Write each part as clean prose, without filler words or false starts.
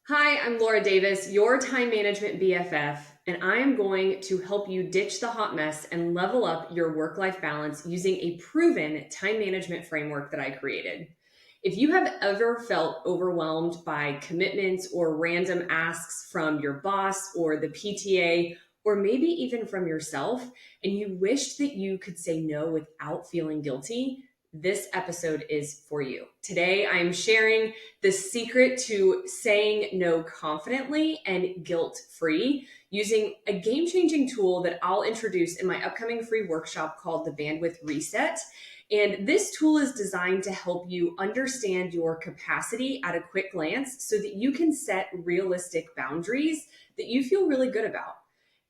Hi, I'm Laura Davis, your time management BFF, and I am going to help you ditch the hot mess and level up your work life balance using a proven time management framework that I created. If you have ever felt overwhelmed by commitments or random asks from your boss or the PTA, or maybe even from yourself, and you wished that you could say no without feeling guilty, this episode is for you. Today, I'm sharing the secret to saying no confidently and guilt free using a game changing tool that I'll introduce in my upcoming free workshop called the Bandwidth Reset. And this tool is designed to help you understand your capacity at a quick glance so that you can set realistic boundaries that you feel really good about.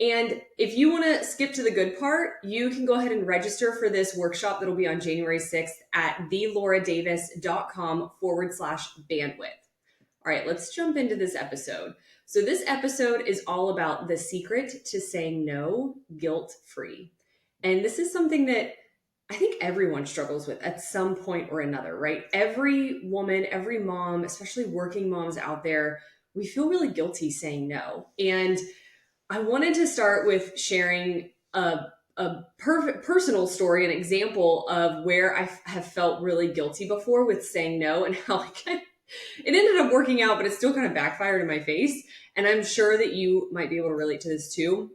And if you want to skip to the good part, you can go ahead and register for this workshop that'll be on January 6th at thelauraddavis.com/bandwidth. All right, let's jump into this episode. So, this episode is all about the secret to saying no guilt free. And this is something that I think everyone struggles with at some point or another, right? Every woman, every mom, especially working moms out there, we feel really guilty saying no. And I wanted to start with sharing a perfect personal story, an example of where I have felt really guilty before with saying no and how it ended up working out, but it still kind of backfired in my face. And I'm sure that you might be able to relate to this too.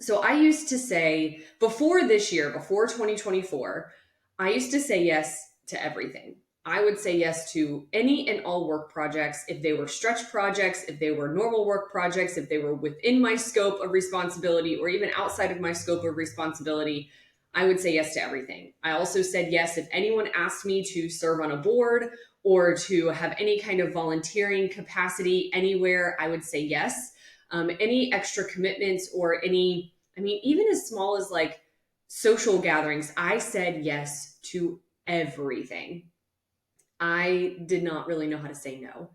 So I used to say before this year, before 2024, I used to say yes to everything. I would say yes to any and all work projects. If they were stretch projects, if they were normal work projects, if they were within my scope of responsibility or even outside of my scope of responsibility, I would say yes to everything. I also said yes if anyone asked me to serve on a board or to have any kind of volunteering capacity anywhere, I would say yes. Any extra commitments or even as small as like social gatherings, I said yes to everything. I did not really know how to say no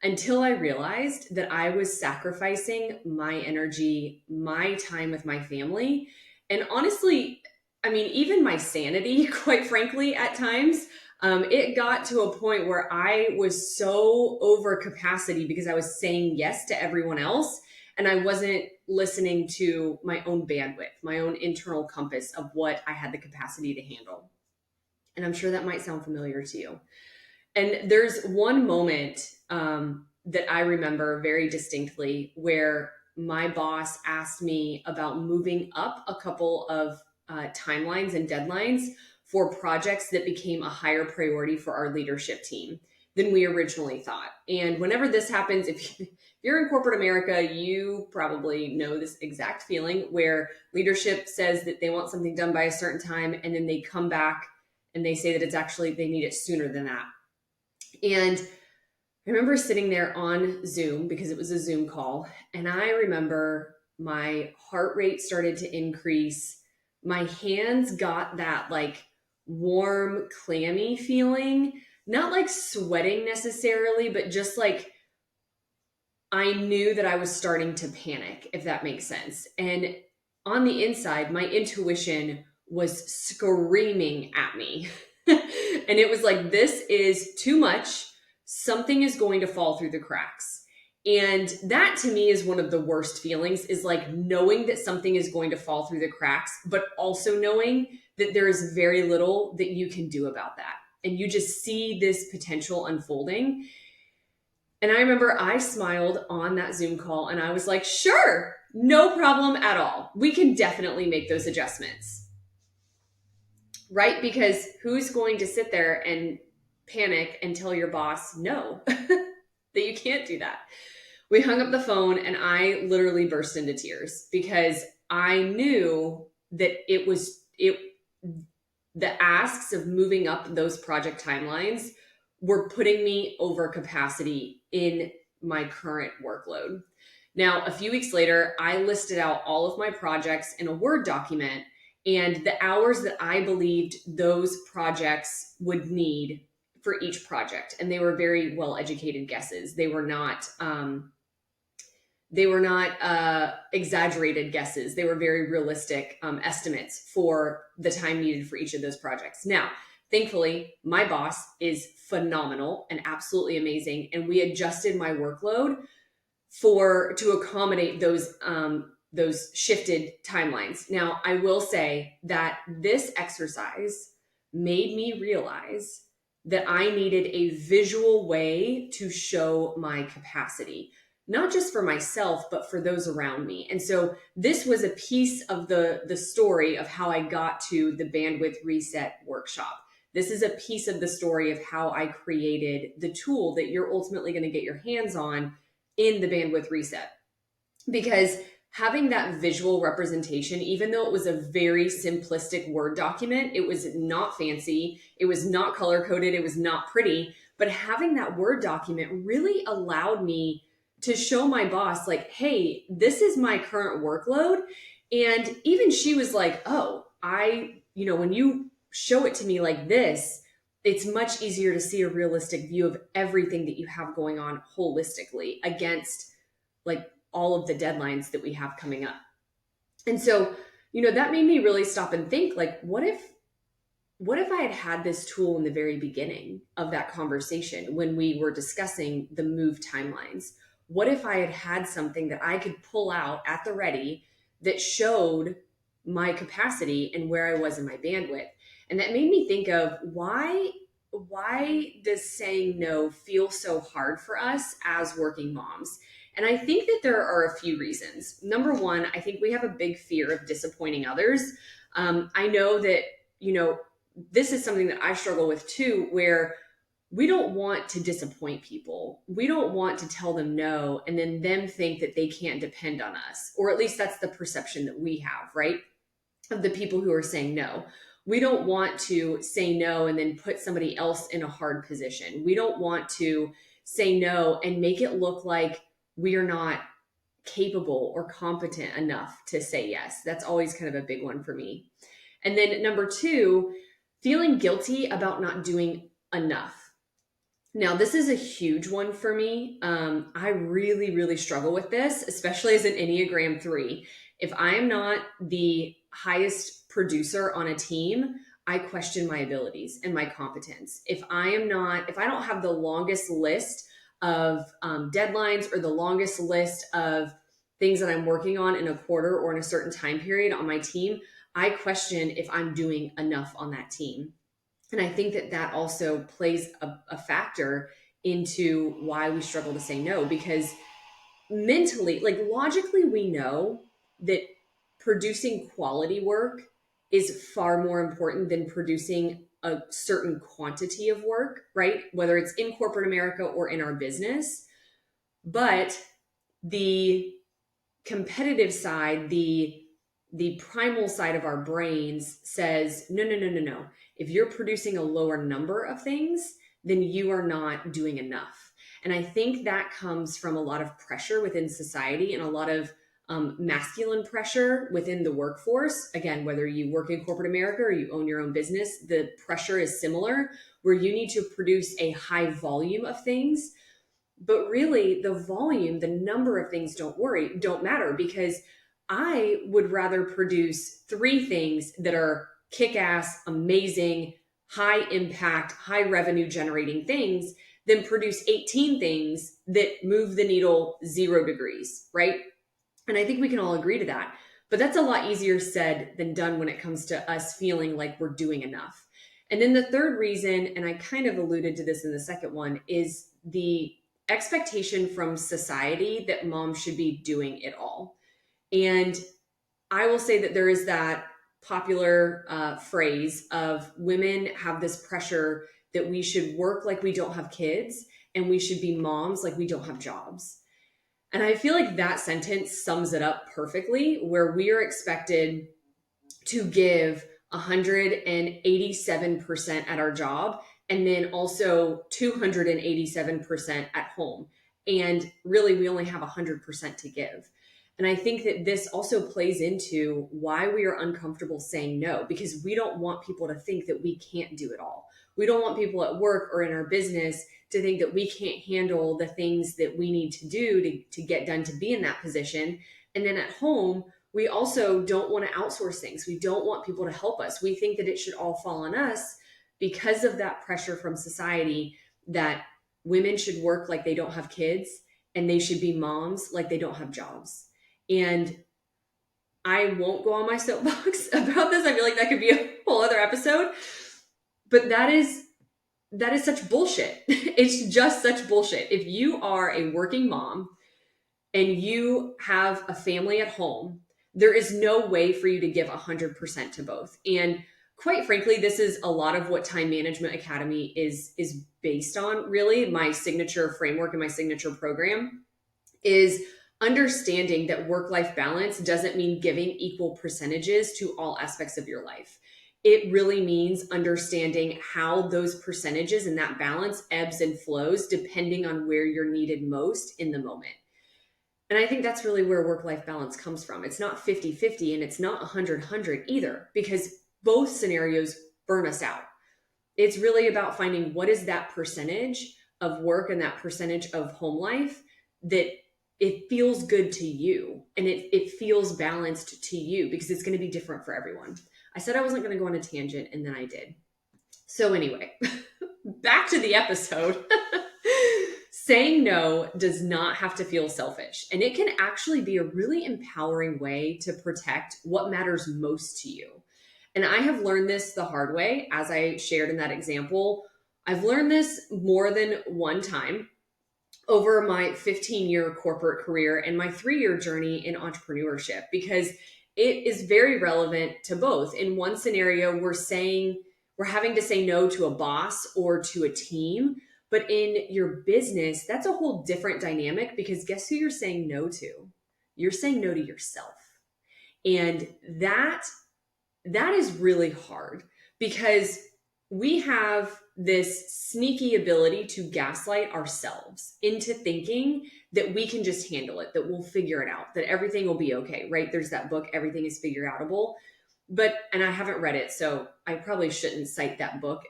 until I realized that I was sacrificing my energy, my time with my family, and honestly, even my sanity, quite frankly, at times. It got to a point where I was so over capacity because I was saying yes to everyone else and I wasn't listening to my own bandwidth, my own internal compass of what I had the capacity to handle. And I'm sure that might sound familiar to you. And there's one moment that I remember very distinctly where my boss asked me about moving up a couple of timelines and deadlines for projects that became a higher priority for our leadership team than we originally thought. And whenever this happens, if you're in corporate America, you probably know this exact feeling where leadership says that they want something done by a certain time, and then they come back and they say that it's actually, they need it sooner than that. And I remember sitting there on Zoom because it was a Zoom call. And I remember my heart rate started to increase. My hands got that like warm, clammy feeling, not like sweating necessarily, but just like I knew that I was starting to panic, if that makes sense. And on the inside, my intuition was screaming at me. And it was like, this is too much. Something is going to fall through the cracks. And that to me is one of the worst feelings, is like knowing that something is going to fall through the cracks, but also knowing that there is very little that you can do about that. And you just see this potential unfolding. And I remember I smiled on that Zoom call and I was like, sure, no problem at all. We can definitely make those adjustments. Right? Because who's going to sit there and panic and tell your boss no, that you can't do that? We hung up the phone and I literally burst into tears because I knew that the asks of moving up those project timelines were putting me over capacity in my current workload. Now, a few weeks later, I listed out all of my projects in a Word document and the hours that I believed those projects would need for each project. And they were very well educated guesses. They were not exaggerated guesses. They were very realistic estimates for the time needed for each of those projects. Now, thankfully, my boss is phenomenal and absolutely amazing. And we adjusted my workload to accommodate those shifted timelines. Now, I will say that this exercise made me realize that I needed a visual way to show my capacity, not just for myself, but for those around me. And so this was a piece of the story of how I got to the bandwidth reset workshop. This is a piece of the story of how I created the tool that you're ultimately going to get your hands on in the bandwidth reset. Because having that visual representation, even though it was a very simplistic Word document, it was not fancy, it was not color coded, it was not pretty, but having that Word document really allowed me to show my boss, like, hey, this is my current workload. And even she was like, oh, when you show it to me like this, it's much easier to see a realistic view of everything that you have going on holistically against like all of the deadlines that we have coming up. And so, that made me really stop and think, like, what if I had had this tool in the very beginning of that conversation when we were discussing the move timelines? What if I had had something that I could pull out at the ready that showed my capacity and where I was in my bandwidth? And that made me think of why does saying no feel so hard for us as working moms? And I think that there are a few reasons. Number one, I think we have a big fear of disappointing others. I know that, this is something that I struggle with too, where we don't want to disappoint people. We don't want to tell them no and then them think that they can't depend on us. Or at least that's the perception that we have, right? Of the people who are saying no. We don't want to say no and then put somebody else in a hard position. We don't want to say no and make it look like we are not capable or competent enough to say yes. That's always kind of a big one for me. And then number two, feeling guilty about not doing enough. Now, this is a huge one for me. I really, really struggle with this, especially as an Enneagram 3. If I am not the highest producer on a team, I question my abilities and my competence. If I don't have the longest list of deadlines or the longest list of things that I'm working on in a quarter or in a certain time period on my team, I question if I'm doing enough on that team. And I think that also plays a factor into why we struggle to say no, because mentally, like logically, we know that producing quality work is far more important than producing a certain quantity of work, right? Whether it's in corporate America or in our business. But the competitive side, the primal side of our brains says, no. If you're producing a lower number of things, then you are not doing enough. And I think that comes from a lot of pressure within society and a lot of masculine pressure within the workforce. Again, whether you work in corporate America or you own your own business, the pressure is similar, where you need to produce a high volume of things. But really, the volume, the number of things don't matter, because I would rather produce 3 things that are kick-ass, amazing, high impact, high revenue generating things than produce 18 things that move the needle 0 degrees, right? And I think we can all agree to that. But that's a lot easier said than done when it comes to us feeling like we're doing enough. And then the third reason, and I kind of alluded to this in the second one, is the expectation from society that mom should be doing it all. And I will say that there is that popular phrase of women have this pressure that we should work like we don't have kids and we should be moms like we don't have jobs. And I feel like that sentence sums it up perfectly, where we are expected to give 187% at our job and then also 287% at home. And really, we only have 100% to give. And I think that this also plays into why we are uncomfortable saying no, because we don't want people to think that we can't do it all. We don't want people at work or in our business to think that we can't handle the things that we need to do to get done to be in that position. And then at home, we also don't want to outsource things. We don't want people to help us. We think that it should all fall on us because of that pressure from society that women should work like they don't have kids and they should be moms like they don't have jobs. And I won't go on my soapbox about this. I feel like that could be a whole other episode. But that is such bullshit. It's just such bullshit. If you are a working mom and you have a family at home, there is no way for you to give 100% to both. And quite frankly, this is a lot of what Time Management Academy is based on, really. My signature framework and my signature program is understanding that work-life balance doesn't mean giving equal percentages to all aspects of your life. It really means understanding how those percentages and that balance ebbs and flows depending on where you're needed most in the moment. And I think that's really where work-life balance comes from. It's not 50-50 and it's not 100-100 either, because both scenarios burn us out. It's really about finding what is that percentage of work and that percentage of home life that it feels good to you and it feels balanced to you, because it's going to be different for everyone. I said I wasn't going to go on a tangent, and then I did. So anyway, back to the episode. Saying no does not have to feel selfish, and it can actually be a really empowering way to protect what matters most to you. And I have learned this the hard way, as I shared in that example. I've learned this more than one time over my 15-year corporate career and my 3-year journey in entrepreneurship, because it is very relevant to both. In one scenario, we're having to say no to a boss or to a team. But in your business, that's a whole different dynamic, because guess who you're saying no to? You're saying no to yourself. And that is really hard, because we have this sneaky ability to gaslight ourselves into thinking that we can just handle it, that we'll figure it out, that everything will be okay, right? There's that book, Everything is Figure Outable. And I haven't read it, so I probably shouldn't cite that book.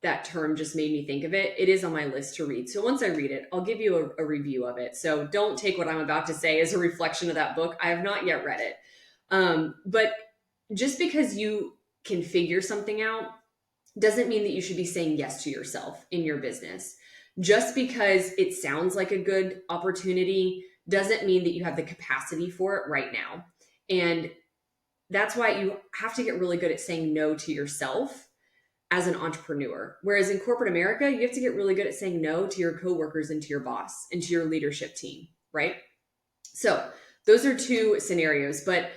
That term just made me think of it. It is on my list to read. So once I read it, I'll give you a review of it. So don't take what I'm about to say as a reflection of that book. I have not yet read it. But just because you can figure something out doesn't mean that you should be saying yes to yourself in your business. Just because it sounds like a good opportunity doesn't mean that you have the capacity for it right now. And that's why you have to get really good at saying no to yourself as an entrepreneur. Whereas in corporate America, you have to get really good at saying no to your coworkers and to your boss and to your leadership team, right? So those are two scenarios. But,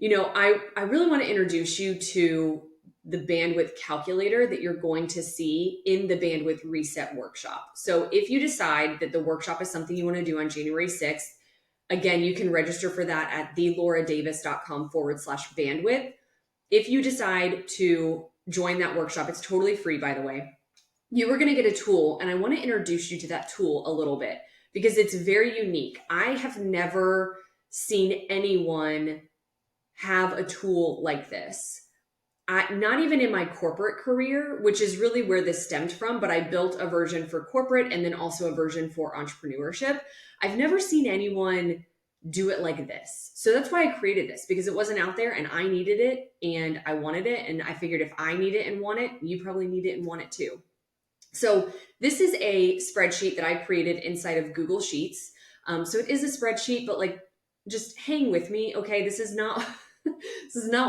I really want to introduce you to the bandwidth calculator that you're going to see in the bandwidth reset workshop. So if you decide that the workshop is something you want to do on January 6th, again, you can register for that at theloradavis.com/bandwidth. If you decide to join that workshop, it's totally free, by the way, you are going to get a tool, and I want to introduce you to that tool a little bit, because it's very unique. I have never seen anyone have a tool like this. Not even in my corporate career, which is really where this stemmed from, but I built a version for corporate and then also a version for entrepreneurship. I've never seen anyone do it like this. So that's why I created this, because it wasn't out there and I needed it and I wanted it. And I figured if I need it and want it, you probably need it and want it too. So this is a spreadsheet that I created inside of Google Sheets. So it is a spreadsheet, but just hang with me. Okay. This is not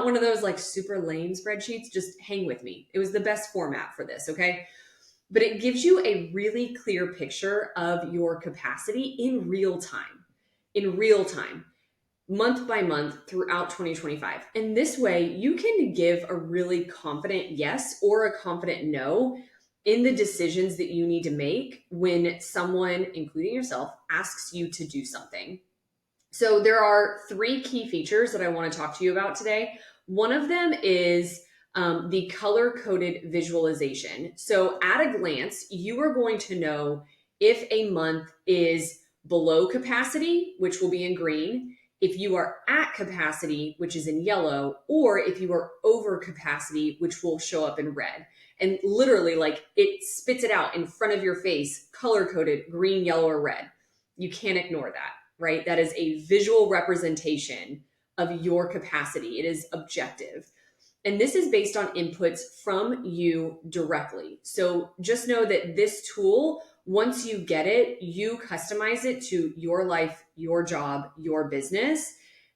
one of those super lame spreadsheets. Just hang with me. It was the best format for this. Okay. But it gives you a really clear picture of your capacity in real time, month by month throughout 2025. And this way you can give a really confident yes or a confident no in the decisions that you need to make when someone, including yourself, asks you to do something. So there are 3 key features that I want to talk to you about today. One of them is the color-coded visualization. So at a glance, you are going to know if a month is below capacity, which will be in green, if you are at capacity, which is in yellow, or if you are over capacity, which will show up in red. And literally, it spits it out in front of your face, color-coded, green, yellow, or red. You can't ignore that, right? That is a visual representation of your capacity. It is objective. And this is based on inputs from you directly. So just know that this tool once you get it, you customize it to your life, your job, your business.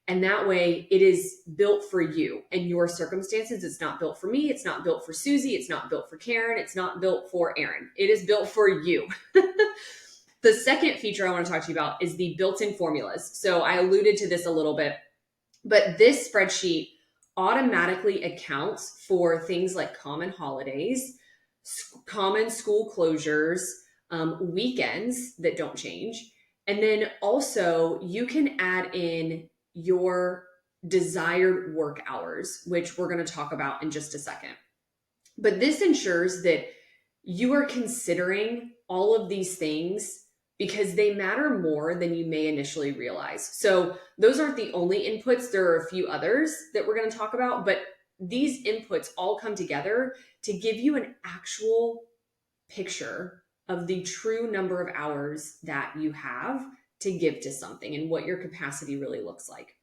And that way it is built for you and your circumstances. It's not built for me. It's not built for Susie. It's not built for Karen. It's not built for Aaron. It is built for you. The second feature I want to talk to you about is the built-in formulas. So I alluded to this a little bit, but this spreadsheet automatically accounts for things like common holidays, common school closures, weekends that don't change. And then also you can add in your desired work hours, which we're going to talk about in just a second. But this ensures that you are considering all of these things because they matter more than you may initially realize. So those aren't the only inputs. There are a few others that we're going to talk about, but these inputs all come together to give you an actual picture of the true number of hours that you have to give to something and what your capacity really looks like.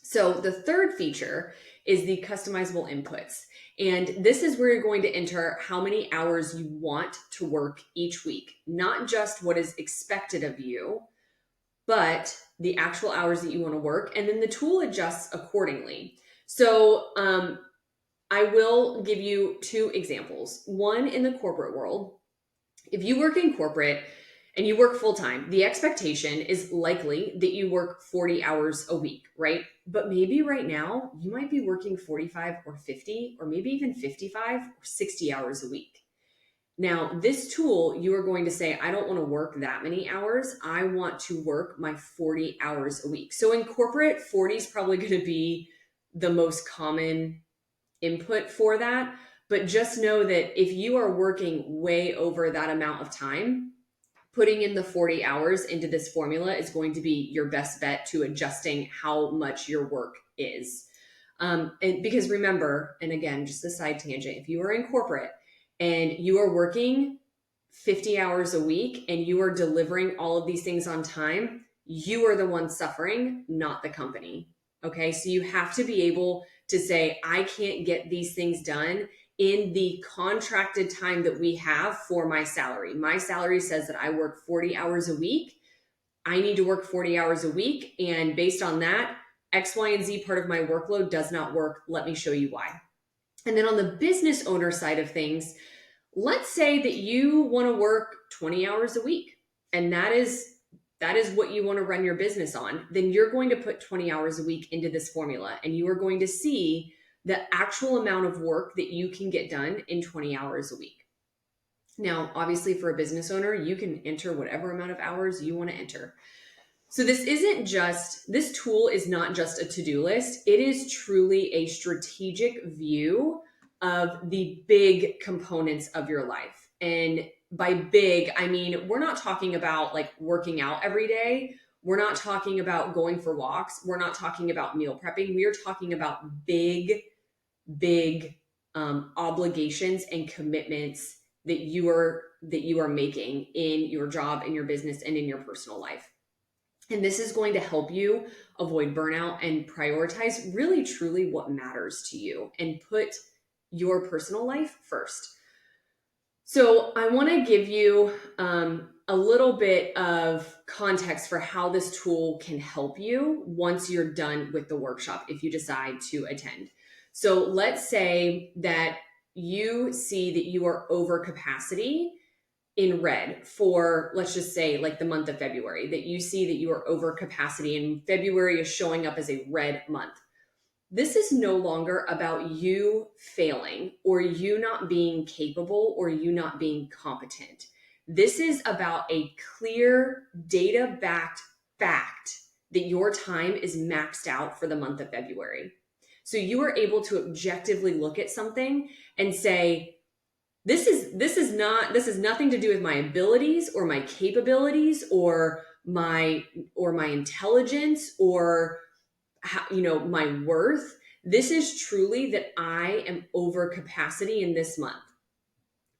So the third feature is the customizable inputs. And this is where you're going to enter how many hours you want to work each week, not just what is expected of you, but the actual hours that you want to work. And then the tool adjusts accordingly. So I will give you two examples. One in the corporate world. If you work in corporate and you work full-time, the expectation is likely that you work 40 hours a week, right? But maybe right now you might be working 45 or 50 or maybe even 55 or 60 hours a week. Now, this tool, you are going to say, I don't want to work that many hours. I want to work my 40 hours a week. So in corporate, 40 is probably going to be the most common input for that. But just know that if you are working way over that amount of time, putting in the 40 hours into this formula is going to be your best bet to adjusting how much your work is. And because remember, and again, just a side tangent, if you are in corporate and you are working 50 hours a week and you are delivering all of these things on time, you are the one suffering, not the company. Okay, so you have to be able to say, I can't get these things done in the contracted time that we have for my salary. My salary says that I work 40 hours a week. I need to work 40 hours a week. And based on that, X, Y, and Z part of my workload does not work. Let me show you why. And then on the business owner side of things, let's say that you want to work 20 hours a week, and that is what you want to run your business on. Then you're going to put 20 hours a week into this formula, and you are going to see the actual amount of work that you can get done in 20 hours a week. Now, obviously for a business owner, you can enter whatever amount of hours you want to enter. So this tool is not just a to-do list. It is truly a strategic view of the big components of your life. And by big, I mean, we're not talking about like working out every day. We're not talking about going for walks. We're not talking about meal prepping. We are talking about big obligations and commitments that you are making in your job, in your business, and in your personal life. And this is going to help you avoid burnout and prioritize really truly what matters to you and put your personal life first. So I want to give you a little bit of context for how this tool can help you once you're done with the workshop, if you decide to attend. So let's say that you see that you are over capacity in red for, let's just say like the month of February, that you see that you are over capacity and February is showing up as a red month. This is no longer about you failing or you not being capable or you not being competent. This is about a clear data-backed fact that your time is maxed out for the month of February. So you are able to objectively look at something and say, this is nothing to do with my abilities or my capabilities or my intelligence or my worth. This is truly that I am over capacity in this month.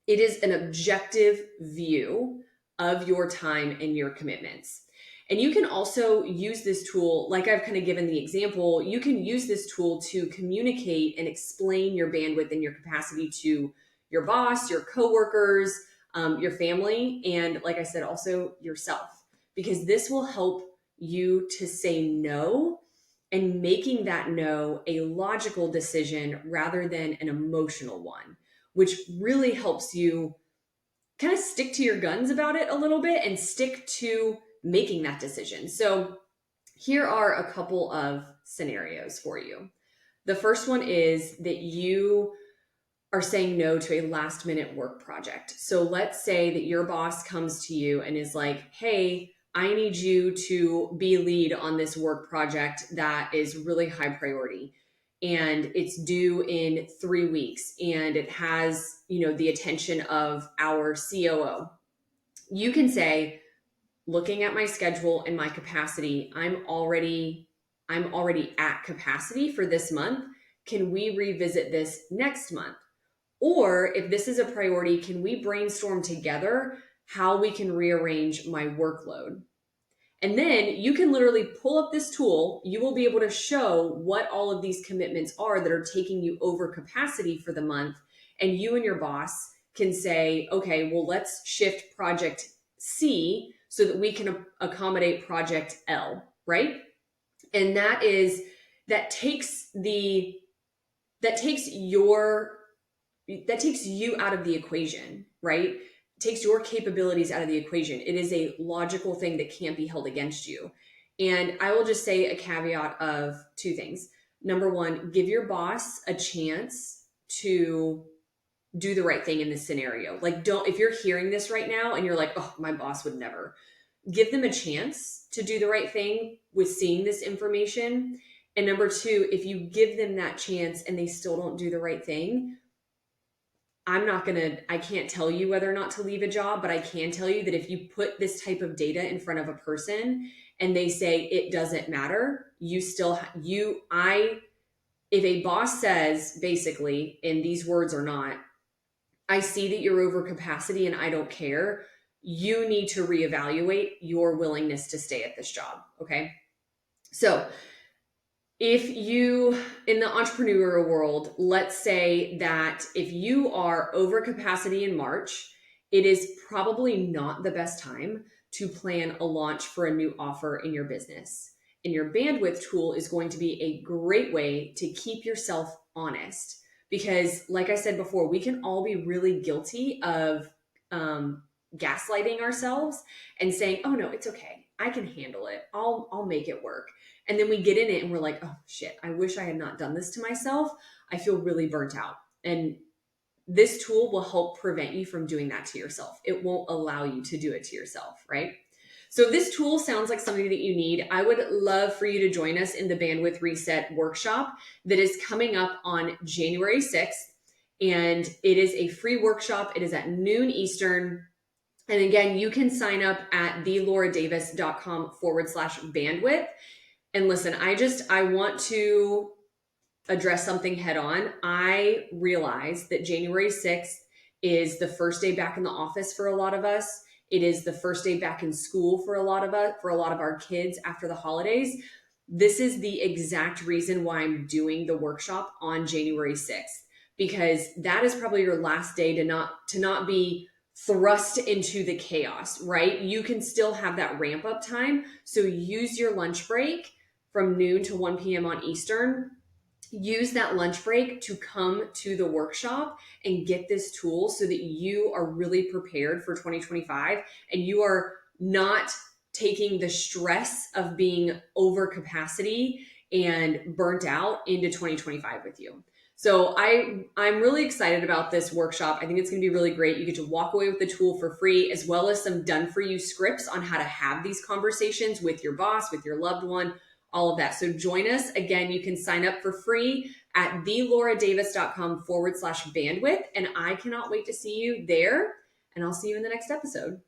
It is an objective view of your time and your commitments. And you can also use this tool, like I've kind of given the example, you can use this tool to communicate and explain your bandwidth and your capacity to your boss, your coworkers, your family, and like I said, also yourself, because this will help you to say no, and making that no a logical decision rather than an emotional one, which really helps you kind of stick to your guns about it a little bit and stick to making that decision. So here are a couple of scenarios for you. The first one is that you are saying no to a last minute work project. So let's say that your boss comes to you and is like, hey, I need you to be lead on this work project that is really high priority, and it's due in 3 weeks, and it has, the attention of our COO. You can say, looking at my schedule and my capacity, I'm already at capacity for this month. Can we revisit this next month? Or if this is a priority, can we brainstorm together how we can rearrange my workload? And then you can literally pull up this tool. You will be able to show what all of these commitments are that are taking you over capacity for the month. And you and your boss can say, okay, well, let's shift project C so that we can accommodate project L, right? And that takes you out of the equation, right? It takes your capabilities out of the equation. It is a logical thing that can't be held against you. And I will just say a caveat of 2 things. Number 1, give your boss a chance to do the right thing in this scenario. Like, if you're hearing this right now and you're like, oh, my boss would never, give them a chance to do the right thing with seeing this information. And number 2, if you give them that chance and they still don't do the right thing, I can't tell you whether or not to leave a job, but I can tell you that if you put this type of data in front of a person and they say it doesn't matter, if a boss says basically, and these words are not, I see that you're over capacity and I don't care, you need to reevaluate your willingness to stay at this job. Okay. So if you, in the entrepreneurial world, let's say that if you are over capacity in March, it is probably not the best time to plan a launch for a new offer in your business. And your bandwidth tool is going to be a great way to keep yourself honest. Because like I said before, we can all be really guilty of gaslighting ourselves and saying, oh no, it's okay, I can handle it, I'll make it work. And then we get in it and we're like, oh shit, I wish I had not done this to myself. I feel really burnt out. And this tool will help prevent you from doing that to yourself. It won't allow you to do it to yourself, right? So this tool sounds like something that you need. I would love for you to join us in the Bandwidth Reset workshop that is coming up on January 6th. And it is a free workshop. It is at noon Eastern. And again, you can sign up at thelauraddavis.com/bandwidth. And listen, I want to address something head on. I realize that January 6th is the first day back in the office for a lot of us. It is the first day back in school for a lot of our kids after the holidays. This is the exact reason why I'm doing the workshop on January 6th, because that is probably your last day to not be thrust into the chaos, right? You can still have that ramp up time. So use your lunch break from noon to 1 p.m. on Eastern. Use that lunch break to come to the workshop and get this tool so that you are really prepared for 2025 and you are not taking the stress of being over capacity and burnt out into 2025 with you. So I'm really excited about this workshop. I think it's going to be really great. You get to walk away with the tool for free, as well as some done for you scripts on how to have these conversations with your boss, with your loved one, all of that. So join us. Again, you can sign up for free at thelauraddavis.com/bandwidth. And I cannot wait to see you there. And I'll see you in the next episode.